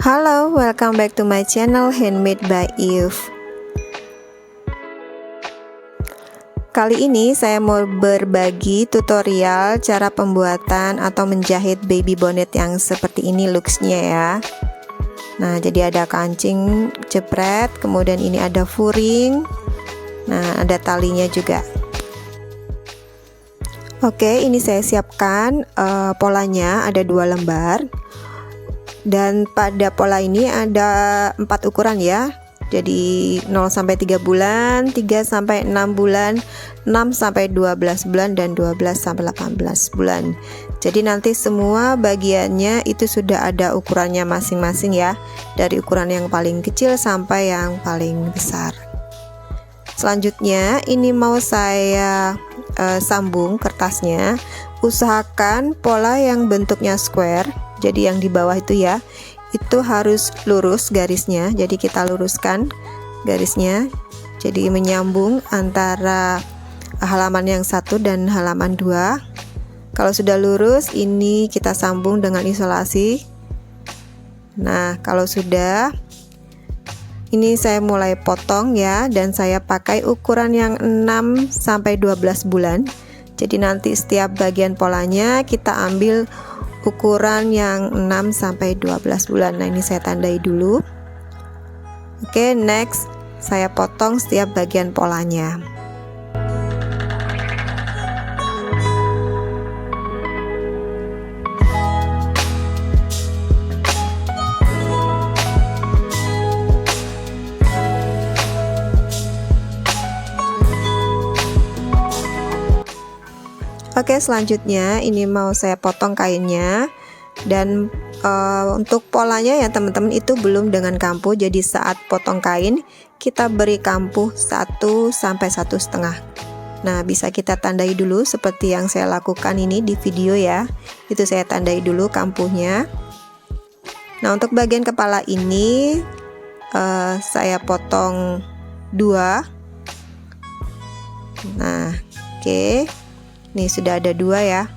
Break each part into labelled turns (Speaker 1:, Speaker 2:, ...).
Speaker 1: Halo, welcome back to my channel Handmade by Eve. Kali ini saya mau berbagi tutorial cara pembuatan atau menjahit baby bonnet yang seperti ini looksnya ya. Nah, jadi ada kancing jepret, kemudian ini ada furing. Nah, ada talinya juga. Oke, ini saya siapkan polanya, ada 2 lembar. Dan pada pola ini ada 4 ukuran ya. Jadi 0 sampai 3 bulan, 3 sampai 6 bulan, 6 sampai 12 bulan dan 12 sampai 18 bulan. Jadi nanti semua bagiannya itu sudah ada ukurannya masing-masing ya. Dari ukuran yang paling kecil sampai yang paling besar. Selanjutnya ini mau saya sambung kertasnya. Usahakan pola yang bentuknya square. Jadi yang di bawah itu ya, itu harus lurus garisnya. Jadi kita luruskan garisnya. Jadi menyambung antara halaman yang 1 dan halaman 2. Kalau sudah lurus, ini kita sambung dengan isolasi. Nah, kalau sudah, ini saya mulai potong ya, dan saya pakai ukuran yang 6 sampai 12 bulan. Jadi nanti setiap bagian polanya kita ambil ukuran yang 6 sampai 12 bulan. Nah, ini saya tandai dulu. Oke, next saya potong setiap bagian polanya. Oke, selanjutnya ini mau saya potong kainnya, dan untuk polanya ya teman-teman itu belum dengan kampuh. Jadi saat potong kain kita beri kampuh 1 sampai 1,5. Nah, bisa kita tandai dulu seperti yang saya lakukan ini di video ya. Itu saya tandai dulu kampuhnya. Nah, untuk bagian kepala ini saya potong 2. Nah, oke. Nih sudah ada 2 ya.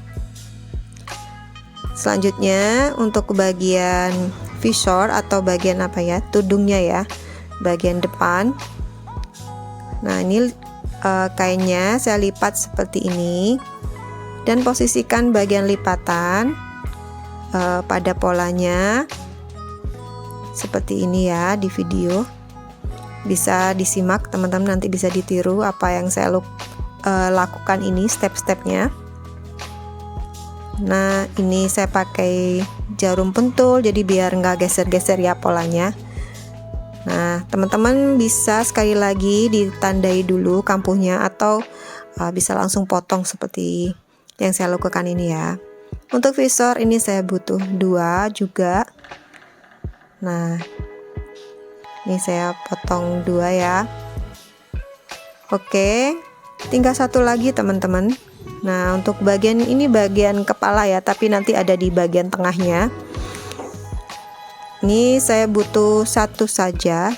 Speaker 1: Selanjutnya untuk bagian visor atau bagian apa ya, tudungnya ya, bagian depan. Nah, ini kainnya saya lipat seperti ini, dan posisikan bagian lipatan pada polanya seperti ini ya di video. Bisa disimak teman-teman, nanti bisa ditiru apa yang saya lakukan ini step-stepnya. Nah, ini saya pakai jarum pentul jadi biar nggak geser-geser ya polanya. Nah, teman-teman bisa sekali lagi ditandai dulu kampuhnya, atau bisa langsung potong seperti yang saya lakukan ini ya. Untuk visor ini saya butuh 2 juga. Nah, ini saya potong 2 ya. Oke, tinggal 1 lagi teman-teman. Nah, untuk bagian ini bagian kepala ya, tapi nanti ada di bagian tengahnya. Ini saya butuh 1 saja.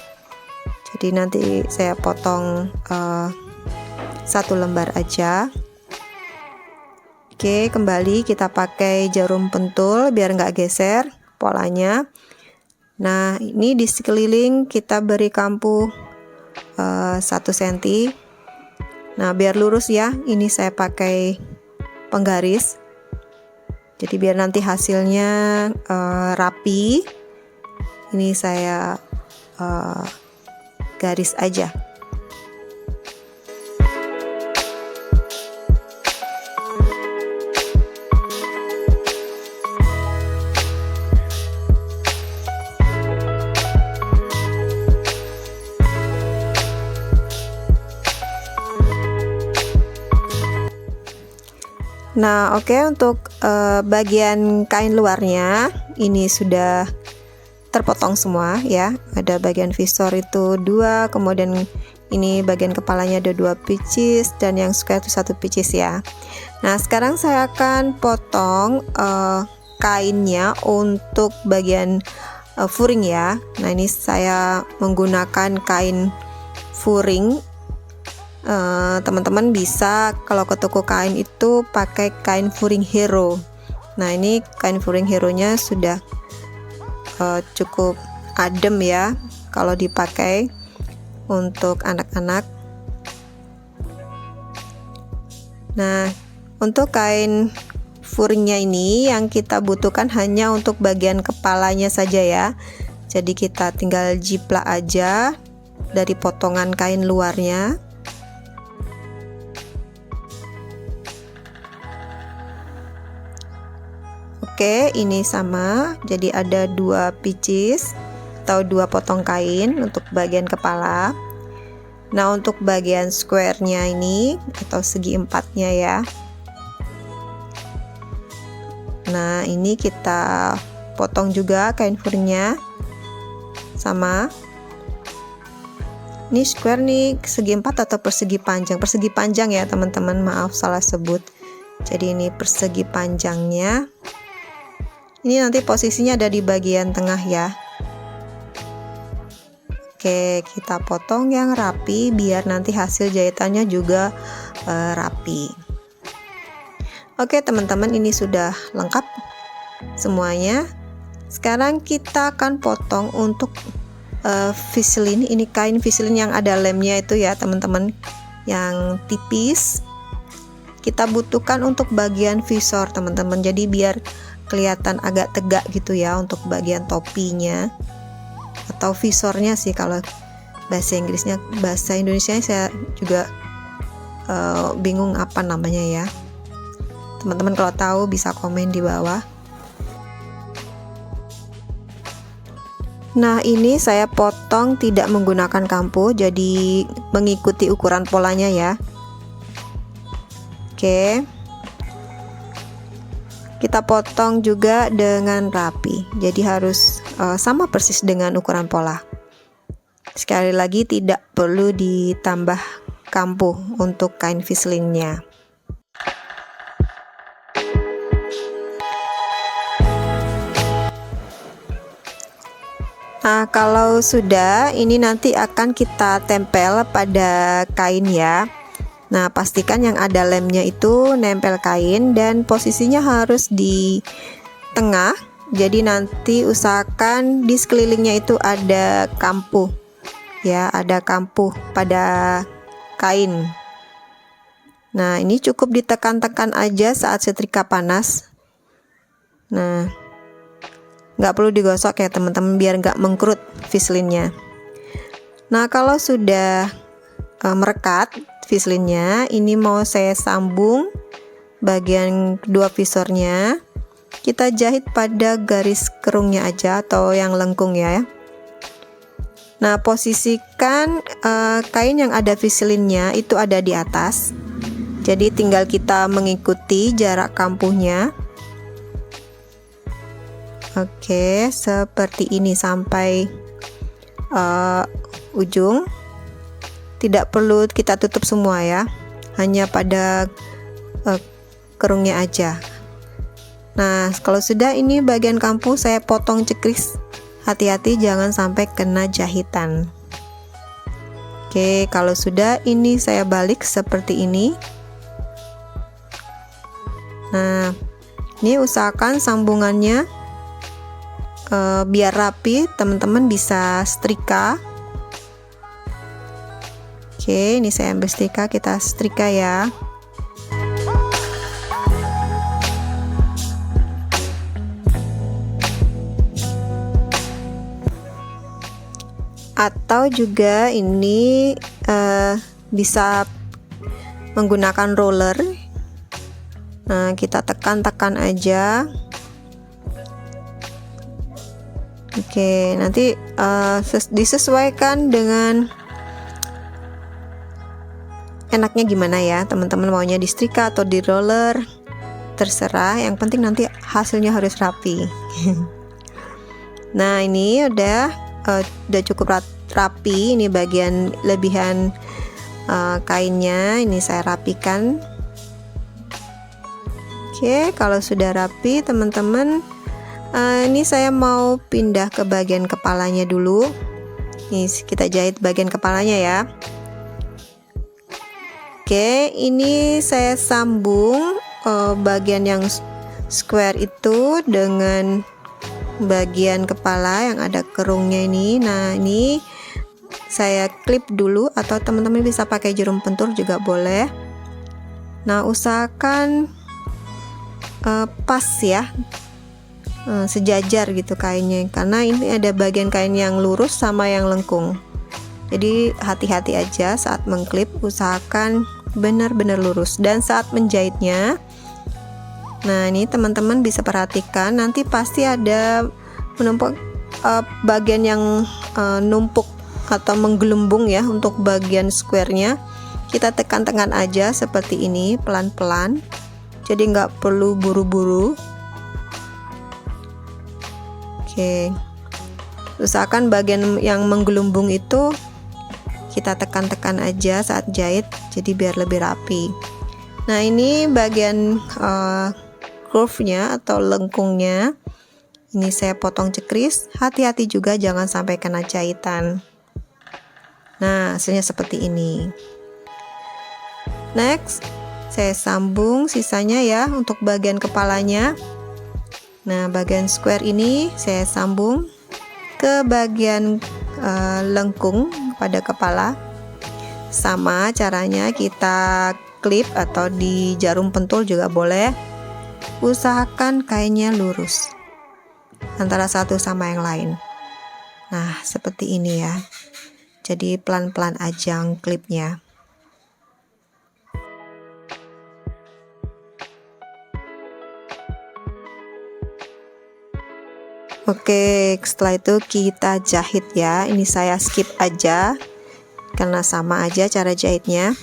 Speaker 1: Jadi nanti saya potong 1 lembar aja. Oke, kembali kita pakai jarum pentul biar nggak geser polanya. Nah, ini di sekeliling kita beri kampuh 1 cm. Nah, biar lurus ya, ini saya pakai penggaris. Jadi biar nanti hasilnya rapi. Ini saya garis aja. Nah, oke, untuk bagian kain luarnya ini sudah terpotong semua ya. Ada bagian visor itu 2, kemudian ini bagian kepalanya ada 2 pieces, dan yang square itu 1 pieces ya. Nah, sekarang saya akan potong kainnya untuk bagian furing ya. Nah, ini saya menggunakan kain furing. Teman-teman bisa kalau ke toko kain itu pakai kain furing hero. Nah, ini kain furing hero nya sudah cukup adem ya kalau dipakai untuk anak-anak. Nah, untuk kain furnya ini yang kita butuhkan hanya untuk bagian kepalanya saja ya. Jadi kita tinggal jiplak aja dari potongan kain luarnya. Oke, ini sama. Jadi ada 2 pieces atau 2 potong kain untuk bagian kepala. Nah, untuk bagian square-nya ini atau segi empatnya ya. Nah, ini kita potong juga kain furnya. Sama. Ini square nih segi 4 atau persegi panjang. Persegi panjang ya, teman-teman. Maaf salah sebut. Jadi ini persegi panjangnya. Ini nanti posisinya ada di bagian tengah ya. Oke, kita potong yang rapi biar nanti hasil jahitannya juga rapi. Oke teman-teman, ini sudah lengkap semuanya. Sekarang kita akan potong untuk viselin. Ini kain viselin yang ada lemnya itu ya teman-teman, yang tipis. Kita butuhkan untuk bagian visor teman-teman, jadi biar kelihatan agak tegak gitu ya untuk bagian topinya atau visornya sih kalau bahasa Inggrisnya. Bahasa Indonesia saya juga bingung apa namanya ya. Teman-teman kalau tahu bisa komen di bawah. Nah, ini saya potong tidak menggunakan kampuh, jadi mengikuti ukuran polanya ya. Oke. Kita potong juga dengan rapi, jadi harus sama persis dengan ukuran pola. Sekali lagi tidak perlu ditambah kampuh untuk kain vislinnya. Nah, kalau sudah, ini nanti akan kita tempel pada kain ya. Nah, pastikan yang ada lemnya itu nempel kain dan posisinya harus di tengah. Jadi nanti usahakan di sekelilingnya itu ada kampuh. Ya, ada kampuh pada kain. Nah, ini cukup ditekan-tekan aja saat setrika panas. Nah, nggak perlu digosok ya teman-teman biar nggak mengkerut vislinnya. Nah, kalau sudah merekat vislinnya, ini mau saya sambung bagian kedua visornya. Kita jahit pada garis kerungnya aja atau yang lengkung ya. Nah, posisikan kain yang ada vislinnya itu ada di atas. Jadi tinggal kita mengikuti jarak kampuhnya. Oke, seperti ini sampai ujung. Tidak perlu kita tutup semua ya, hanya pada kerungnya aja. Nah, kalau sudah ini bagian kampuh saya potong cekris. Hati-hati jangan sampai kena jahitan. Oke, kalau sudah ini saya balik seperti ini. Nah, ini usahakan sambungannya biar rapi, teman-teman bisa setrika. Oke, ini saya ambil setrika, kita setrika ya. Atau juga ini bisa menggunakan roller. Nah, kita tekan-tekan aja. Oke, nanti disesuaikan dengan enaknya gimana ya teman-teman, maunya di setrika atau di roller, terserah, yang penting nanti hasilnya harus rapi. Nah, ini udah cukup rapi. Ini bagian lebihan kainnya ini saya rapikan. Oke, kalau sudah rapi teman-teman, ini saya mau pindah ke bagian kepalanya dulu. Ini kita jahit bagian kepalanya ya. Oke, ini saya sambung bagian yang square itu dengan bagian kepala yang ada kerungnya ini. Nah, ini saya klip dulu, atau teman-teman bisa pakai jarum pentul juga boleh. Nah, usahakan pas ya, sejajar gitu kainnya, karena ini ada bagian kain yang lurus sama yang lengkung. Jadi hati-hati aja saat mengklip, usahakan benar-benar lurus. Dan saat menjahitnya, nah ini teman-teman bisa perhatikan, nanti pasti ada menumpuk bagian yang numpuk atau menggelembung ya. Untuk bagian square-nya kita tekan-tekan aja seperti ini, pelan-pelan, jadi nggak perlu buru-buru. Oke, usahakan bagian yang menggelembung itu kita tekan-tekan aja saat jahit, jadi biar lebih rapi. Nah, ini bagian curve-nya atau lengkungnya, ini saya potong cekris. Hati-hati juga jangan sampai kena jahitan. Nah, hasilnya seperti ini. Next, saya sambung sisanya ya untuk bagian kepalanya. Nah, bagian square ini saya sambung ke bagian lengkung pada kepala. Sama caranya, kita klip atau di jarum pentul juga boleh. Usahakan kainnya lurus antara satu sama yang lain. Nah, seperti ini ya. Jadi pelan-pelan aja klipnya. Oke, setelah itu kita jahit ya. Ini saya skip aja karena sama aja cara jahitnya.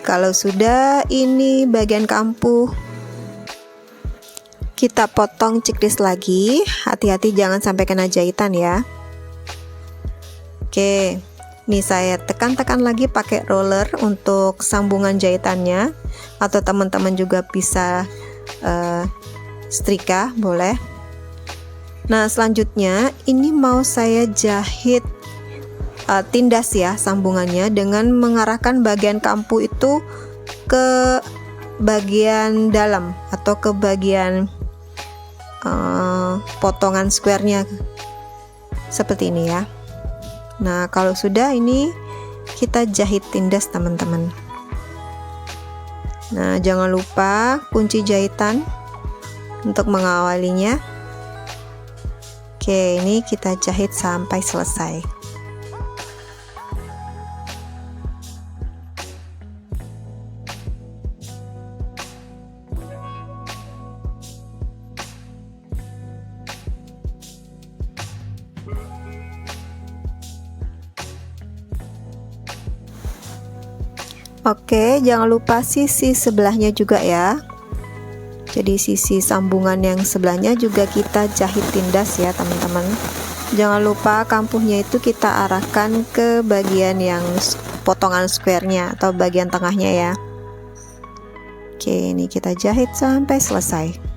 Speaker 1: Kalau sudah, ini bagian kampuh kita potong cekris lagi. Hati-hati jangan sampai kena jahitan ya. Oke, ini saya tekan-tekan lagi pakai roller untuk sambungan jahitannya, atau teman-teman juga bisa setrika boleh. Nah, selanjutnya ini mau saya jahit tindas ya sambungannya, dengan mengarahkan bagian kampuh itu ke bagian dalam atau ke bagian potongan square-nya seperti ini ya. Nah, kalau sudah, ini kita jahit tindas teman-teman. Nah, jangan lupa kunci jahitan untuk mengawalinya. Oke, ini kita jahit sampai selesai. Oke, jangan lupa sisi sebelahnya juga ya. Jadi sisi sambungan yang sebelahnya juga kita jahit tindas ya teman-teman. Jangan lupa kampuhnya itu kita arahkan ke bagian yang potongan square-nya atau bagian tengahnya ya. Oke, ini kita jahit sampai selesai.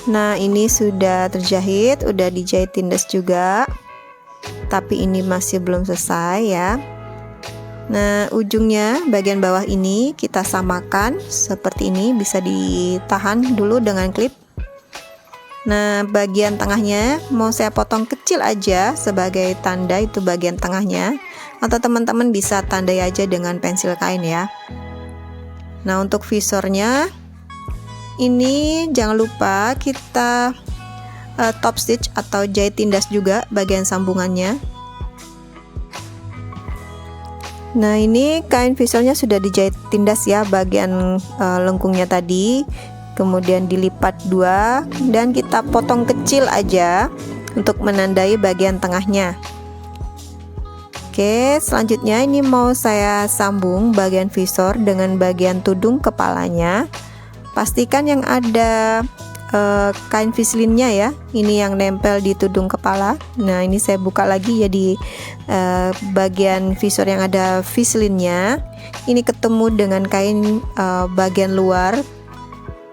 Speaker 1: Nah, ini sudah terjahit, udah dijahit tindas juga. Tapi ini masih belum selesai ya. Nah, ujungnya bagian bawah ini kita samakan seperti ini, bisa ditahan dulu dengan klip. Nah, bagian tengahnya mau saya potong kecil aja sebagai tanda itu bagian tengahnya, atau teman-teman bisa tandai aja dengan pensil kain ya. Nah, untuk visornya ini jangan lupa kita top stitch atau jahit tindas juga bagian sambungannya. Nah, ini kain visornya sudah dijahit tindas ya bagian lengkungnya tadi, kemudian dilipat dua dan kita potong kecil aja untuk menandai bagian tengahnya. Oke, selanjutnya ini mau saya sambung bagian visor dengan bagian tudung kepalanya. Pastikan yang ada kain vislinnya ya, ini yang nempel di tudung kepala. Nah, ini saya buka lagi ya di bagian visor yang ada vislinnya. Ini ketemu dengan kain bagian luar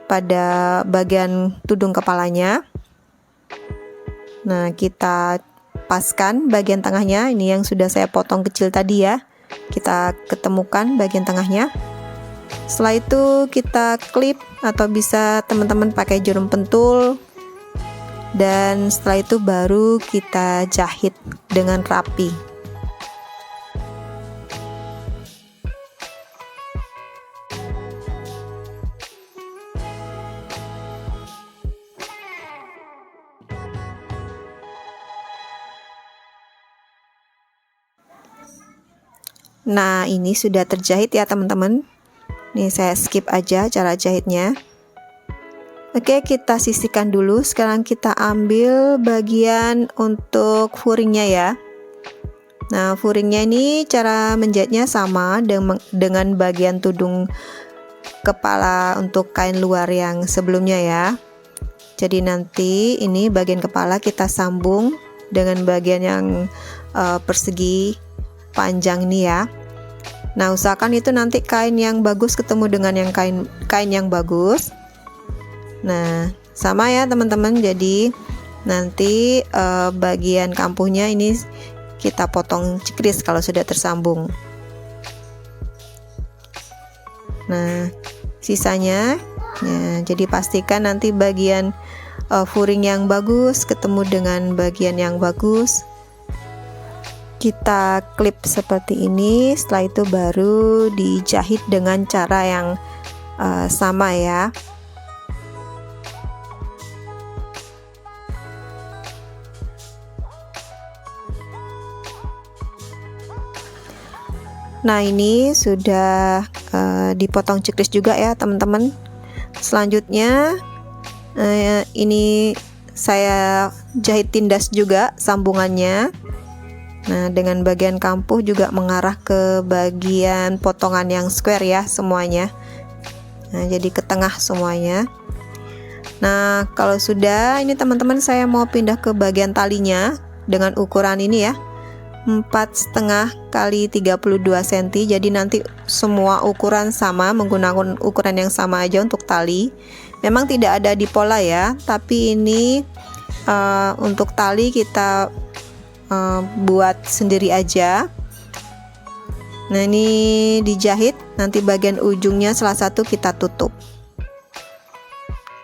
Speaker 1: pada bagian tudung kepalanya. Nah, kita paskan bagian tengahnya, ini yang sudah saya potong kecil tadi ya. kita ketemukan bagian tengahnya. Setelah itu kita klip atau bisa teman-teman pakai jarum pentul, dan setelah itu baru kita jahit dengan rapi. Nah, ini sudah terjahit ya teman-teman. Nih saya skip aja cara jahitnya. Oke, kita sisihkan dulu. Sekarang kita ambil bagian untuk furingnya ya. Nah, furingnya ini cara menjahitnya sama dengan bagian tudung kepala untuk kain luar yang sebelumnya ya. Jadi nanti ini bagian kepala kita sambung dengan bagian yang persegi panjang ini ya. Nah, usahakan itu nanti kain yang bagus ketemu dengan yang kain yang bagus. Nah, sama ya teman-teman. Jadi nanti bagian kampuhnya ini kita potong cikris kalau sudah tersambung. Nah, sisanya ya, jadi pastikan nanti bagian furing yang bagus ketemu dengan bagian yang bagus. Kita klip seperti ini, setelah itu baru dijahit dengan cara yang sama ya. Nah, ini sudah dipotong ciklis juga ya teman-teman. Selanjutnya ini saya jahit tindas juga sambungannya. Nah, dengan bagian kampuh juga mengarah ke bagian potongan yang square ya semuanya. Nah, jadi ke tengah semuanya. Nah, kalau sudah ini teman-teman, saya mau pindah ke bagian talinya dengan ukuran ini ya, 4,5 kali 32 cm. Jadi nanti semua ukuran sama, menggunakan ukuran yang sama aja untuk tali. Memang tidak ada di pola ya, tapi ini untuk tali kita buat sendiri aja. Nah, ini dijahit, nanti bagian ujungnya salah satu kita tutup.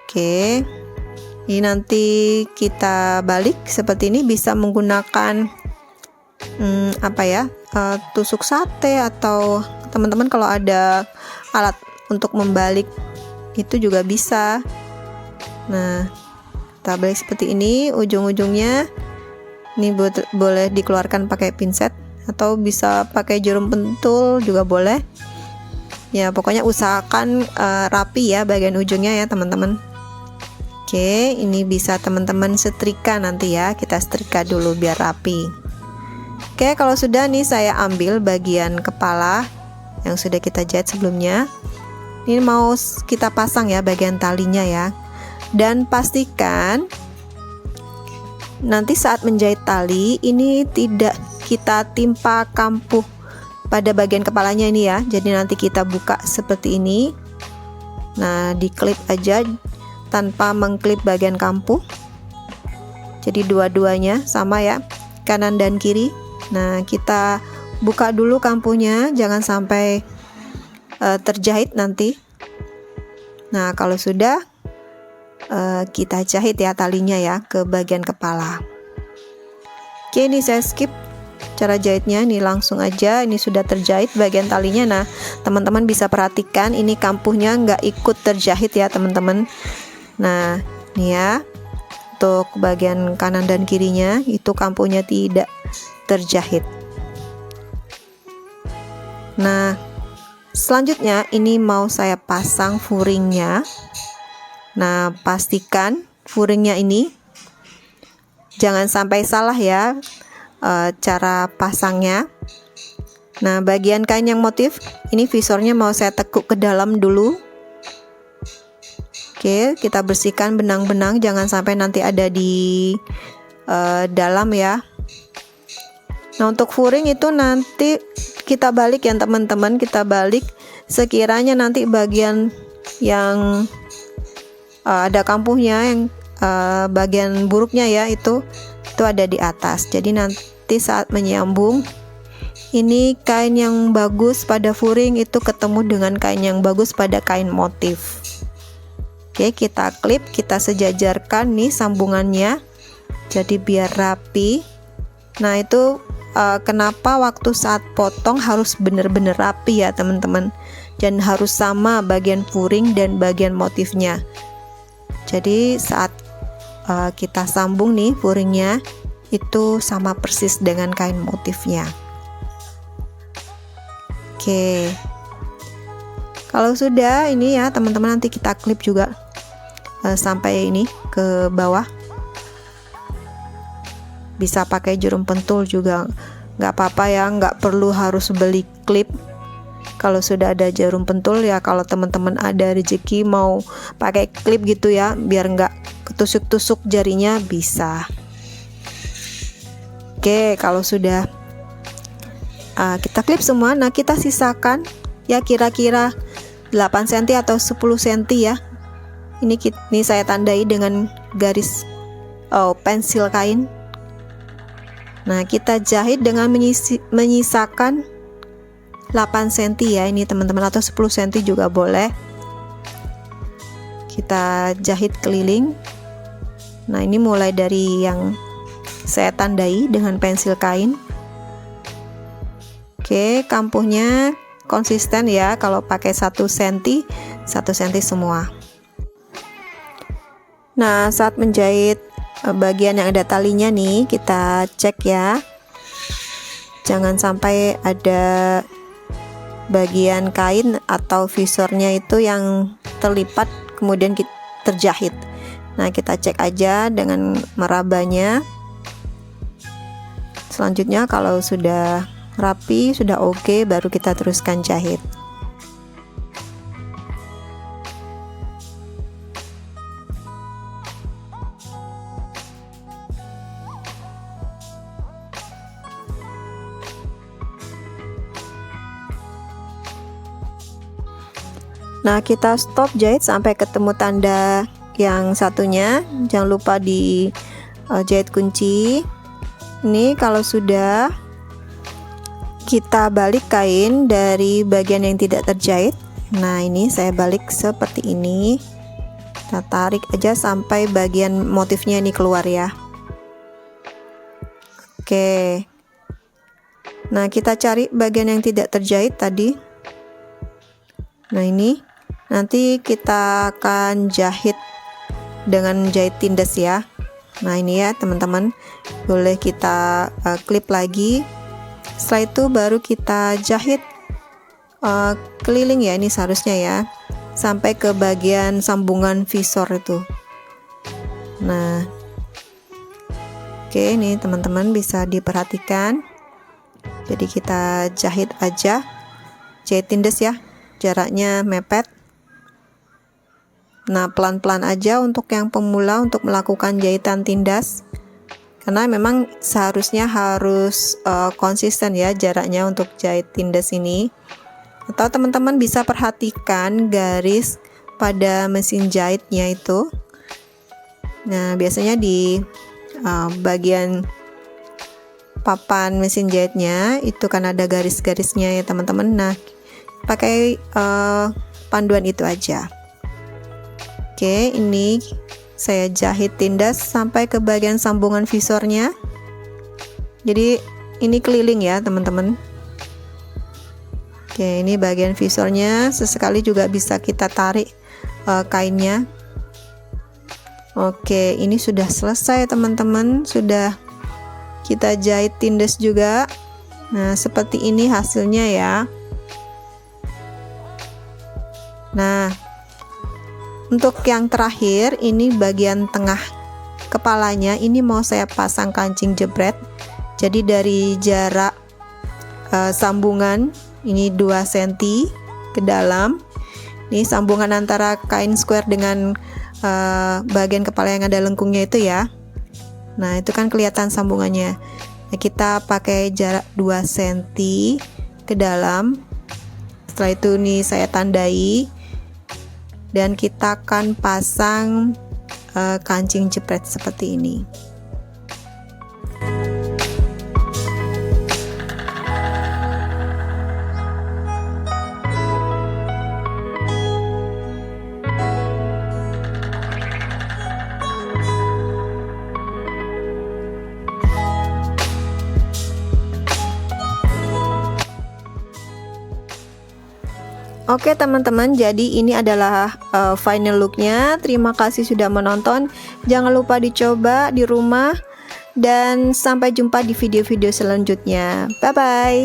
Speaker 1: Oke, ini nanti kita balik seperti ini, bisa menggunakan tusuk sate, atau teman-teman kalau ada alat untuk membalik itu juga bisa. Nah, kita balik seperti ini, ujung-ujungnya ini boleh dikeluarkan pakai pinset atau bisa pakai jarum pentul juga boleh. Ya, pokoknya usahakan rapi ya bagian ujungnya ya teman-teman. Oke, ini bisa teman-teman setrika nanti ya. Kita setrika dulu biar rapi. Oke, kalau sudah nih saya ambil bagian kepala yang sudah kita jahit sebelumnya. Ini mau kita pasang ya bagian talinya ya. Dan pastikan nanti saat menjahit tali ini tidak kita timpa kampuh pada bagian kepalanya ini ya. Jadi nanti kita buka seperti ini. Nah, diklip aja tanpa mengklip bagian kampuh. Jadi dua-duanya sama ya, kanan dan kiri. Nah, kita buka dulu kampuhnya, jangan sampai terjahit nanti. Nah, kalau sudah kita jahit ya talinya ya ke bagian kepala. Oke, ini saya skip cara jahitnya, ini langsung aja, ini sudah terjahit bagian talinya. Nah, teman-teman bisa perhatikan ini kampuhnya nggak ikut terjahit ya teman-teman. Nah, ini ya, untuk bagian kanan dan kirinya itu kampuhnya tidak terjahit. Nah, selanjutnya ini mau saya pasang furingnya. Nah, pastikan furingnya ini jangan sampai salah ya cara pasangnya. Nah, bagian kain yang motif ini visornya mau saya tekuk ke dalam dulu. Oke, kita bersihkan benang-benang, jangan sampai nanti ada di dalam ya. Nah, untuk furing itu nanti kita balik ya teman-teman, kita balik sekiranya nanti bagian yang ada kampuhnya, yang bagian buruknya ya itu ada di atas. Jadi nanti saat menyambung ini kain yang bagus pada furing itu ketemu dengan kain yang bagus pada kain motif. Oke, kita klip, kita sejajarkan nih sambungannya jadi biar rapi. Nah itu kenapa waktu saat potong harus benar-benar rapi ya teman-teman, dan harus sama bagian furing dan bagian motifnya. Jadi saat kita sambung nih furingnya itu sama persis dengan kain motifnya. Oke, kalau sudah ini ya teman-teman, nanti kita klip juga sampai ini ke bawah. Bisa pakai jarum pentul juga nggak apa-apa ya, nggak perlu harus beli klip. Kalau sudah ada jarum pentul ya, kalau teman-teman ada rezeki mau pakai klip gitu ya, biar nggak ketusuk-tusuk jarinya bisa. Oke, kalau sudah kita klip semua, nah kita sisakan ya kira-kira 8 cm atau 10 cm ya. Ini saya tandai dengan garis pensil kain. Nah kita jahit dengan menyisakan 8 cm ya ini teman-teman, atau 10 cm juga boleh. Kita jahit keliling. Nah ini mulai dari yang saya tandai dengan pensil kain. Oke, kampuhnya konsisten ya, kalau pakai 1 cm semua. Nah saat menjahit bagian yang ada talinya nih, kita cek ya, jangan sampai ada bagian kain atau visornya itu yang terlipat kemudian terjahit. Nah kita cek aja dengan merabanya. Selanjutnya kalau sudah rapi, sudah oke, baru kita teruskan jahit. Nah kita stop jahit sampai ketemu tanda yang satunya, jangan lupa di jahit kunci. Ini kalau sudah, kita balik kain dari bagian yang tidak terjahit. Nah ini saya balik seperti ini, kita tarik aja sampai bagian motifnya ini keluar ya. Oke, nah kita cari bagian yang tidak terjahit tadi. Nah ini nanti kita akan jahit dengan jahit tindes ya. Nah ini ya teman-teman, boleh kita klip lagi. Setelah itu baru kita jahit keliling ya, ini seharusnya ya, sampai ke bagian sambungan visor itu. Nah oke, ini teman-teman bisa diperhatikan. Jadi kita jahit aja, jahit tindes ya, jaraknya mepet. Nah pelan-pelan aja untuk yang pemula untuk melakukan jahitan tindas, karena memang seharusnya harus konsisten ya jaraknya untuk jahit tindes ini. Atau teman-teman bisa perhatikan garis pada mesin jahitnya itu. Nah biasanya di bagian papan mesin jahitnya itu kan ada garis-garisnya ya teman-teman. Nah pakai panduan itu aja. Oke, ini saya jahit tindas sampai ke bagian sambungan visornya. Jadi ini keliling ya teman-teman. Oke, ini bagian visornya, sesekali juga bisa kita tarik kainnya. Oke, ini sudah selesai teman-teman, sudah kita jahit tindas juga. Nah seperti ini hasilnya ya. Nah untuk yang terakhir, ini bagian tengah kepalanya, ini mau saya pasang kancing jepret. Jadi dari jarak sambungan ini 2 cm ke dalam, ini sambungan antara kain square dengan bagian kepala yang ada lengkungnya itu ya. Nah itu kan kelihatan sambungannya. Nah, kita pakai jarak 2 cm ke dalam. Setelah itu nih saya tandai, dan kita akan pasang kancing jepret seperti ini. Oke teman-teman, jadi ini adalah final looknya. Terima kasih sudah menonton. Jangan lupa dicoba di rumah. Dan sampai jumpa di video-video selanjutnya. Bye-bye.